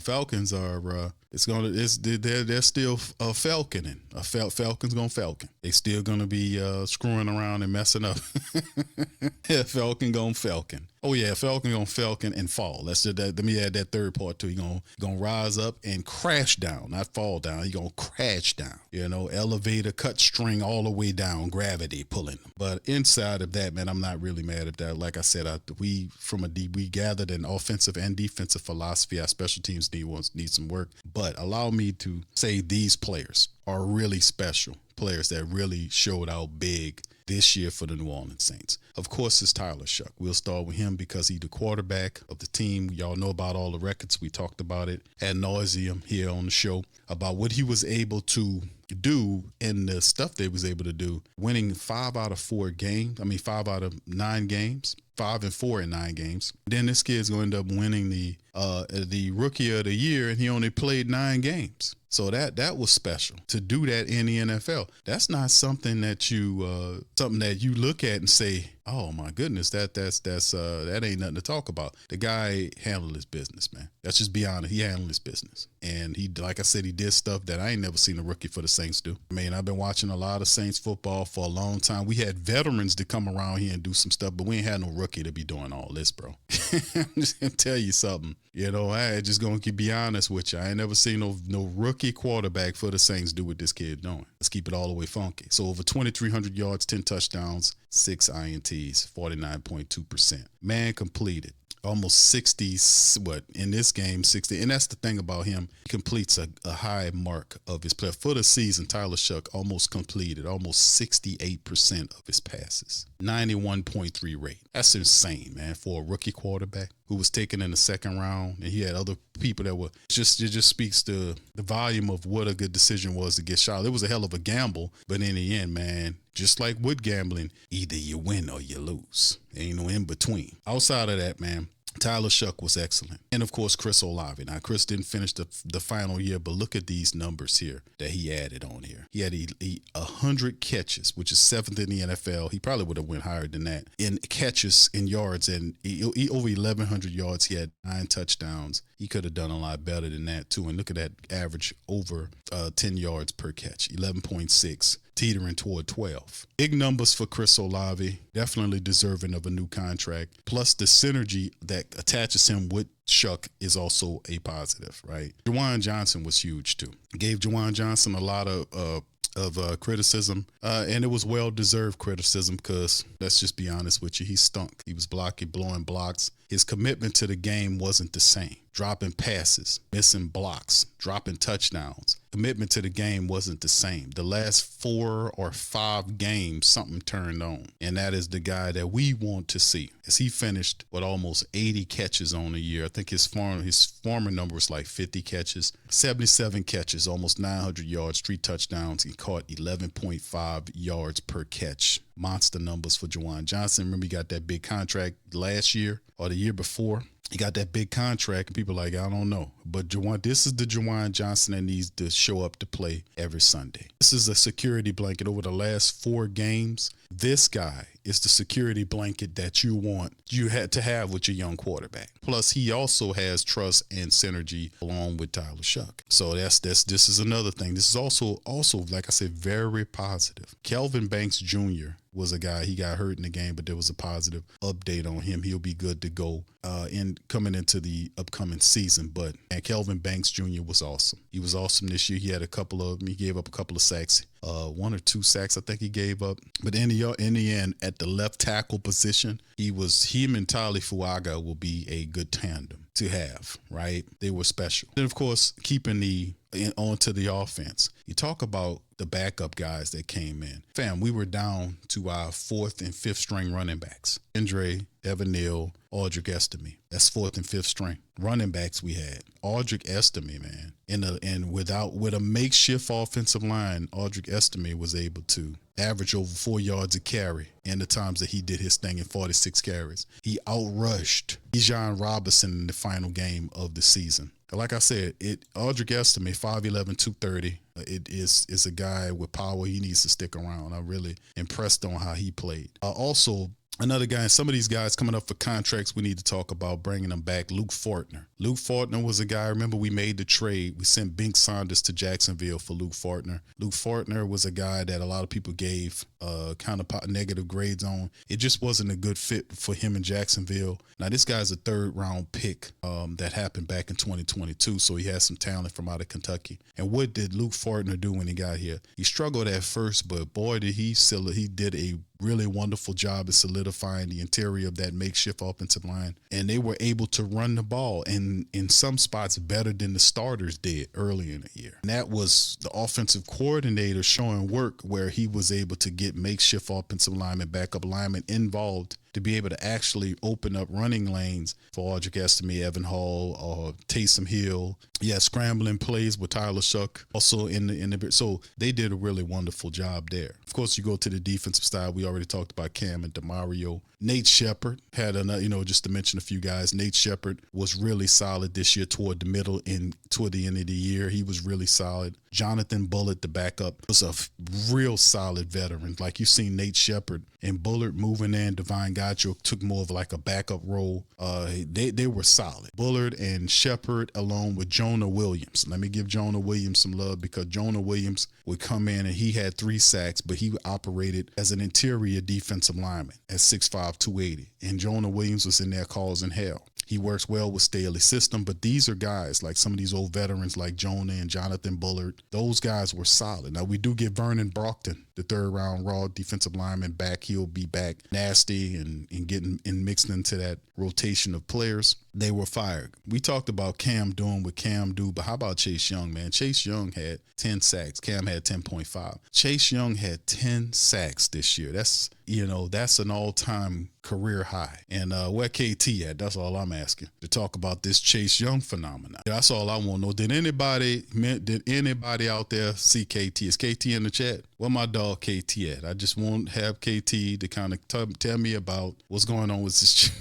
Falcons are they're still falconing. Falcons gonna falcon. They still gonna be screwing around and messing up. Falcon gonna falcon. Oh yeah, Falcon gonna falcon and fall. Let me add that third part too. He gonna rise up and crash down, not fall down. He gonna crash down. Elevator, cut string all the way down, gravity pulling them. But inside of that, man, I'm not really mad at that. Like I said, we gathered an offensive and defensive philosophy. Our special teams need some work. But allow me to say these players are really special players that really showed out big this year for the New Orleans Saints. Of course, it's Tyler Shough. We'll start with him because he's the quarterback of the team. Y'all know about all the records. We talked about it ad nauseum here on the show about what he was able to do and the stuff they was able to do, winning 5 out of 9 games, 5-4 in 9 games. Then this kid's going to end up winning the rookie of the year, and he only played 9 games. So that was special to do that in the NFL. That's not something that you look at and say, oh my goodness, that ain't nothing to talk about. The guy handled his business, man. Let's just be honest. He handled his business, and he, like I said, he did stuff that I ain't never seen a rookie for the Saints do. I mean, I've been watching a lot of Saints football for a long time. We had veterans to come around here and do some stuff, but we ain't had no rookie to be doing all this, bro. I'm just gonna tell you something. I just gonna be honest with you. I ain't never seen no rookie quarterback for the Saints do what this kid doing. Let's keep it all the way funky. So over 2,300 yards, 10 touchdowns, 6 INTs, 49.2%. Man completed almost 60, in this game, 60. And that's the thing about him. He completes a high mark of his play. For the season, Tyler Shough almost completed almost 68% of his passes. 91.3 rate. That's insane, man, for a rookie quarterback who was taken in the second round. And he had other people that were it just speaks to the volume of what a good decision was to get Shough. It was a hell of a gamble, but in the end, man, just like with gambling, either you win or you lose. There ain't no in between. Outside of that, man, Tyler Shough was excellent. And, of course, Chris Olave. Now, Chris didn't finish the final year, but look at these numbers here that he added on here. He had 100 catches, which is 7th in the NFL. He probably would have went higher than that in catches, in yards, and he over 1,100 yards. He had 9 touchdowns. He could have done a lot better than that, too. And look at that average over 10 yards per catch, 11.6. Teetering toward 12. Big numbers for Chris Olave, definitely deserving of a new contract. Plus the synergy that attaches him with Shough is also a positive, right? Juwan Johnson was huge too. Gave Juwan Johnson a lot of criticism, and it was well-deserved criticism because, let's just be honest with you, he stunk. He was blowing blocks. His commitment to the game wasn't the same. Dropping passes, missing blocks, dropping touchdowns. Commitment to the game wasn't the same. The last 4 or 5 games, something turned on, and that is the guy that we want to see. As he finished with almost 80 catches on the year. I think his former number was like 50 catches, 77 catches, almost 900 yards, 3 touchdowns. He caught 11.5 yards per catch. Monster numbers for Juwan Johnson. Remember, he got that big contract last year or the year before. He got that big contract, and people are like, I don't know. But this is the Juwan Johnson that needs to show up to play every Sunday. This is a security blanket over the last 4 games. This guy is the security blanket that you had to have with your young quarterback. Plus, he also has trust and synergy along with Tyler Shough. So this is another thing. This is also, like I said, very positive. Kelvin Banks Jr. was a guy, he got hurt in the game, but there was a positive update on him. He'll be good to go coming into the upcoming season. But Kelvin Banks Jr. was awesome. He was awesome this year. He gave up a couple of sacks. 1 or 2 sacks I think he gave up. But in the end, at the left tackle position, him and Tyler Fuaga will be a good tandem to have, right? They were special. And of course, keeping onto the offense. You talk about the backup guys that came in. Fam, we were down to our 4th and 5th string running backs. Andre, Evan Neal, Audric Estime. That's 4th and 5th string running backs we had. Audric Estime, man. With a makeshift offensive line, Audric Estime was able to average over 4 yards a carry in the times that he did his thing in 46 carries. He outrushed Bijan Robinson in the final game of the season. Like I said, Audric Estime, 5'11", 230. It is a guy with power. He needs to stick around. I'm really impressed on how he played. Also, Another guy, and some of these guys coming up for contracts, we need to talk about bringing them back. Luke Fortner. Luke Fortner was a guy, remember we made the trade. We sent Bink Saunders to Jacksonville for Luke Fortner. Luke Fortner was a guy that a lot of people gave kind of negative grades on. It just wasn't a good fit for him in Jacksonville. Now, this guy's a third-round pick that happened back in 2022, so he has some talent from out of Kentucky. And what did Luke Fortner do when he got here? He struggled at first, but boy, did he did a really wonderful job of solidifying the interior of that makeshift offensive line. And they were able to run the ball and in some spots better than the starters did early in the year. And that was the offensive coordinator showing work where he was able to get makeshift offensive linemen, backup linemen involved to be able to actually open up running lanes for Audric Estime, Evan Hall, or Taysom Hill. Yeah, scrambling plays with Tyler Shough also in the so they did a really wonderful job there. Of course, you go to the defensive style. We already talked about Cam and DeMario. Nate Shepard had another, just to mention a few guys. Nate Shepard was really solid this year toward the middle and toward the end of the year. He was really solid. Jonathan Bullard, the backup, was a real solid veteran. Like you seen Nate Shepard and Bullard moving in. Divine Gacho took more of like a backup role. They were solid. Bullard and Shepard along with Jonah Williams. Let me give Jonah Williams some love because Jonah Williams would come in and he had 3 sacks, but he operated as an interior defensive lineman at 6'5", 280. And Jonah Williams was in there causing hell. He works well with Staley's system, but these are guys like some of these old veterans like Jonah and Jonathan Bullard. Those guys were solid. Now, we do get Vernon Brockton, the third-round raw defensive lineman, back. He'll be back nasty and getting and mixed into that rotation of players. They were fired. We talked about Cam doing what Cam do, but how about Chase Young, man? Chase Young had 10 sacks. Cam had 10.5. Chase Young had 10 sacks this year. That's an all-time career high. And where KT at? That's all I'm asking. To talk about this Chase Young phenomenon. That's all I want to know. Did anybody out there see KT? Is KT in the chat? Where my dog KT at? I just want to have KT to kind of tell me about what's going on with this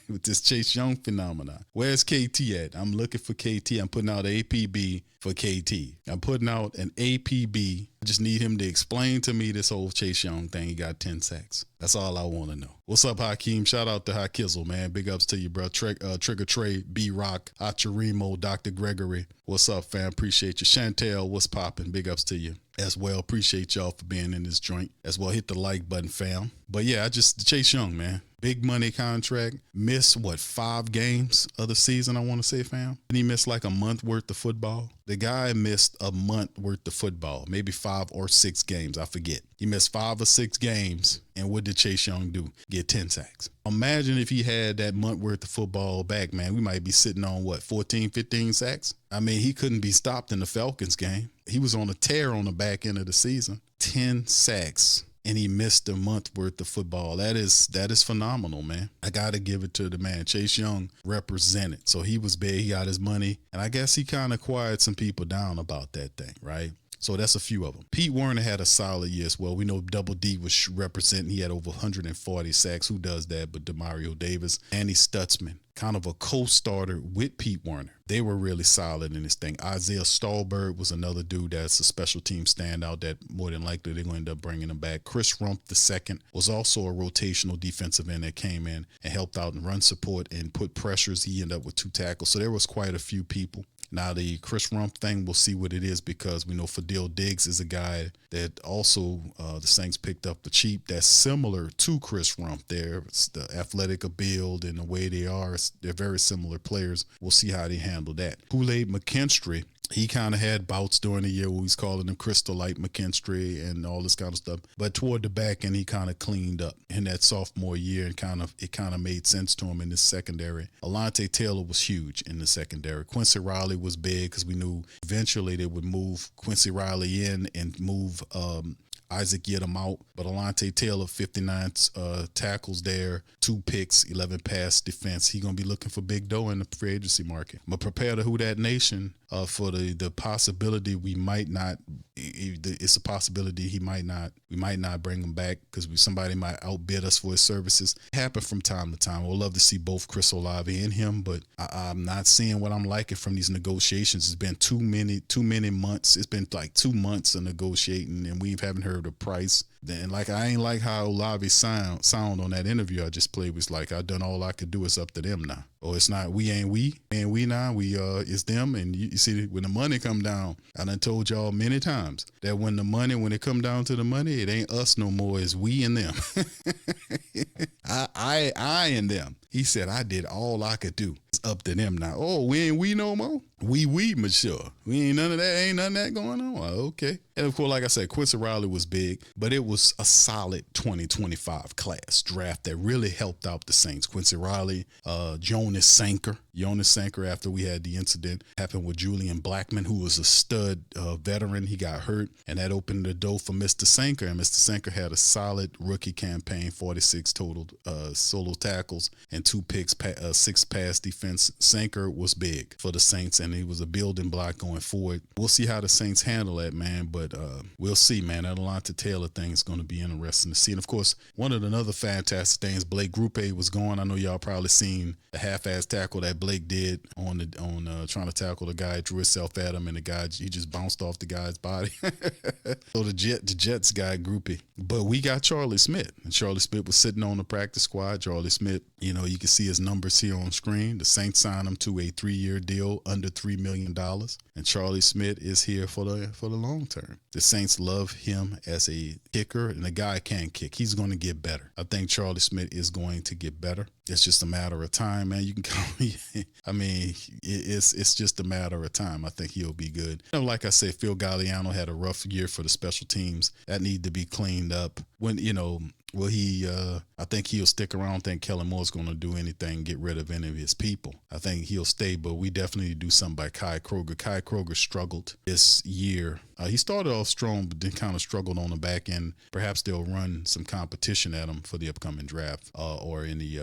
with this Chase Young phenomenon. Where's KT at? I'm looking for KT. I'm putting out an APB for KT. I'm putting out an APB. I just need him to explain to me this whole Chase Young thing. He got 10 sacks. That's all I want to know. What's up, Hakeem? Shout out to Hakizzle, man. Big ups to you, bro. Trigger Trey, B-Rock, Acharimo, Dr. Gregory. What's up, fam? Appreciate you. Chantel, what's popping? Big ups to you as well. Appreciate y'all for being in this joint as well. Hit the like button, fam. But yeah, Chase Young, man. Big money contract. Missed, 5 games of the season, I want to say, fam? And he missed like a month worth of football. The guy missed a month worth of football, maybe 5 or 6 games. I forget. He missed 5 or 6 games. And what did Chase Young do? Get 10 sacks. Imagine if he had that month worth of football back, man. We might be sitting on 14, 15 sacks? I mean, he couldn't be stopped in the Falcons game. He was on a tear on the back end of the season. 10 sacks. And he missed a month worth of football. That is phenomenal, man. I got to give it to the man. Chase Young represented. So he was big. He got his money. And I guess he kind of quieted some people down about that thing, right? So that's a few of them. Pete Werner had a solid year as well. We know Double D was representing. He had over 140 sacks. Who does that but Demario Davis? Andy Stutzman, kind of a co-starter with Pete Werner. They were really solid in this thing. Isaiah Stallberg was another dude that's a special team standout that more than likely they're going to end up bringing him back. Chris Rumpf II was also a rotational defensive end that came in and helped out in run support and put pressures. He ended up with 2 tackles. So there was quite a few people. Now, the Chris Rumpf thing, we'll see what it is because we know Fadil Diggs is a guy that also the Saints picked up for cheap that's similar to Chris Rumpf there. It's the athletic build and the way they are. They're very similar players. We'll see how they handle that. Kool-Aid McKinstry, he kind of had bouts during the year where he's calling him Crystal Light McKinstry and all this kind of stuff. But toward the back end, he kind of cleaned up in that sophomore year and it kind of made sense to him in this secondary. Alontae Taylor was huge in the secondary. Quincy Riley was big because we knew eventually they would move Quincy Riley in and move Isaac Yiadom out, but Alontae Taylor, 59 tackles there, 2 picks, 11 pass defense. He's going to be looking for big dough in the free agency market. But prepare the Who Dat Nation for the possibility we might not. It's a possibility we might not bring him back because somebody might outbid us for his services. It happens from time to time. We'll love to see both Chris Olave and him, but I'm not seeing what I'm liking from these negotiations. It's been too many months. It's been like 2 months of negotiating, and we haven't heard a price. Then, like, I ain't like how Olave sound on that interview I just played. Was like, I done all I could do. It's up to them now. Or it's not we and we now. It's them. And you see, when the money come down, I done told y'all many times that when it come down to the money, it ain't us no more. It's we and them. I and them. He said, I did all I could do. It's up to them now. Oh, we ain't we no more. We mature. We ain't none of that. Ain't none of that going on. Well, okay. And of course, like I said, Quincy Riley was big, but it was a solid 2025 class draft that really helped out the Saints. Quincy Riley, Jonas Sanker, after we had the incident happened with Julian Blackman, who was a stud veteran. He got hurt, and that opened the door for Mr. Sanker. And Mr. Sanker had a solid rookie campaign, 46 total solo tackles and 2 picks, 6 pass defense. Sanker was big for the Saints, and he was a building block going forward. We'll see how the Saints handle that, man, but we'll see, man. That Alontae Taylor thing is going to be interesting to see. And, of course, one of the other fantastic things, Blake Grupe was going. I know y'all probably seen the half-ass tackle that Blake did on trying to tackle the guy, drew himself at him, and the guy, he just bounced off the guy's body. So the Jets guy, Grupe. But we got Charlie Smith, and Charlie Smith was sitting on the practice squad. Charlie Smith, you know, you can see his numbers here on screen. The Saints signed him to a 3-year deal under $3 million, and Charlie Smith is here for the long term. The Saints love him as a kicker, and the guy can kick. He's going to get better. I think Charlie Smith is going to get better. It's just a matter of time, man. You can call me. I mean, it's just a matter of time. I think he'll be good. You know, like I said, Phil Galliano had a rough year for the special teams. That need to be cleaned up. When, you know, well, I think he'll stick around. I don't think Kellen Moore's going to do anything, get rid of any of his people. I think he'll stay, but we definitely do something by Kai Kroger. Kai Kroger struggled this year. He started off strong, but then kind of struggled on the back end. Perhaps they'll run some competition at him for the upcoming draft, or in the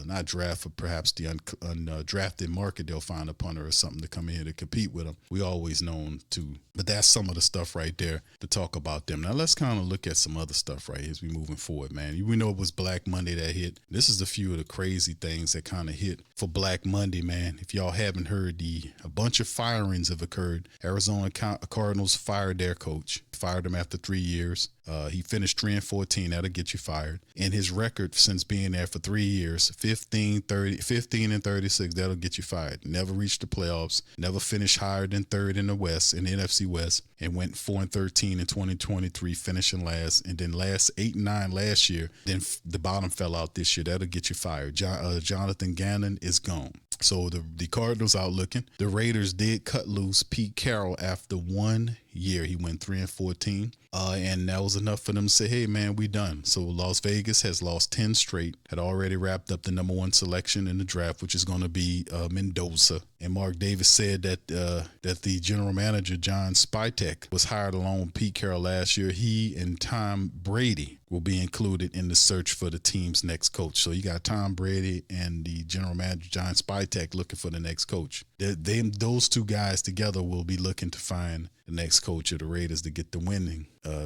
not draft, but perhaps the undrafted market. They'll find a punter or something to come in here to compete with him. We always known to, but that's some of the stuff right there to talk about them. Now let's kind of look at some other stuff right here as we moving forward, man. We know it was Black Monday that hit. This is a few of the crazy things that kind of hit for Black Monday, man. If y'all haven't heard, a bunch of firings have occurred. Arizona Cardinals fired their coach. Fired him after 3 years. He finished 3-14. That'll get you fired. And his record since being there for 3 years, 15-36. That'll get you fired. Never reached the playoffs. Never finished higher than third in the West, in the NFC West, and went 4-13 in 2023, finishing last. And then 8-9 last year. Then the bottom fell out this year. That'll get you fired. Jonathan Gannon is gone. So the Cardinals out looking. The Raiders did cut loose Pete Carroll after 1 year. He went 3-14. And that was enough for them to say, hey, man, we done. So Las Vegas has lost 10 straight, had already wrapped up the number 1 selection in the draft, which is going to be Mendoza. And Mark Davis said that the general manager, John Spytek, was hired along with Pete Carroll last year. He and Tom Brady will be included in the search for the team's next coach. So you got Tom Brady and the general manager, John Spytek, looking for the next coach. Those two guys together will be looking to find the next coach of the Raiders to get the winning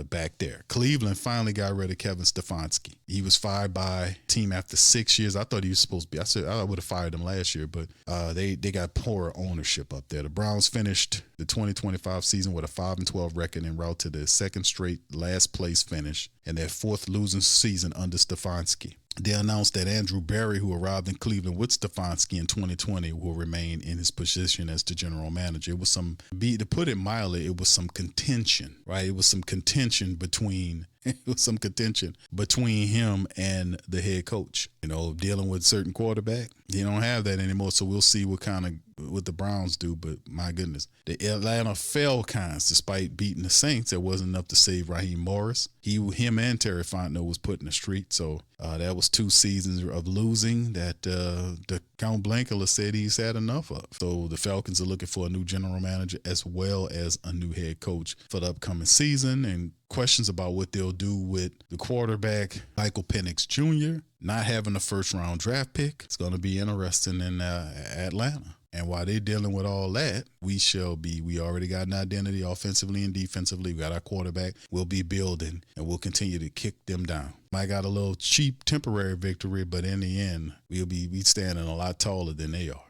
back there. Cleveland finally got rid of Kevin Stefanski. He was fired by team after 6 years. I thought he was supposed to be. I said I would have fired him last year, but they got poor ownership up there. The Browns finished the 2025 season with a 5-12 record en route to their second straight last place finish and their 4th losing season under Stefanski. They announced that Andrew Berry, who arrived in Cleveland with Stefanski in 2020, will remain in his position as the general manager. It was to put it mildly, it was some contention, right? It was some contention between him and the head coach. You know, dealing with certain quarterback. You don't have that anymore, so we'll see what the Browns do. But my goodness, the Atlanta Falcons, despite beating the Saints, it wasn't enough to save Raheem Morris. Him and Terry Fontenot was put in the street. So that was 2 seasons of losing that the Count Blankula said he's had enough of. So the Falcons are looking for a new general manager as well as a new head coach for the upcoming season, and questions about what they'll do with the quarterback, Michael Penix Jr., not having a first-round draft pick. It's going to be interesting in Atlanta. And while they're dealing with all that, we already got an identity offensively and defensively. We got our quarterback. We'll be building, and we'll continue to kick them down. Might got a little cheap temporary victory, but in the end, we standing a lot taller than they are.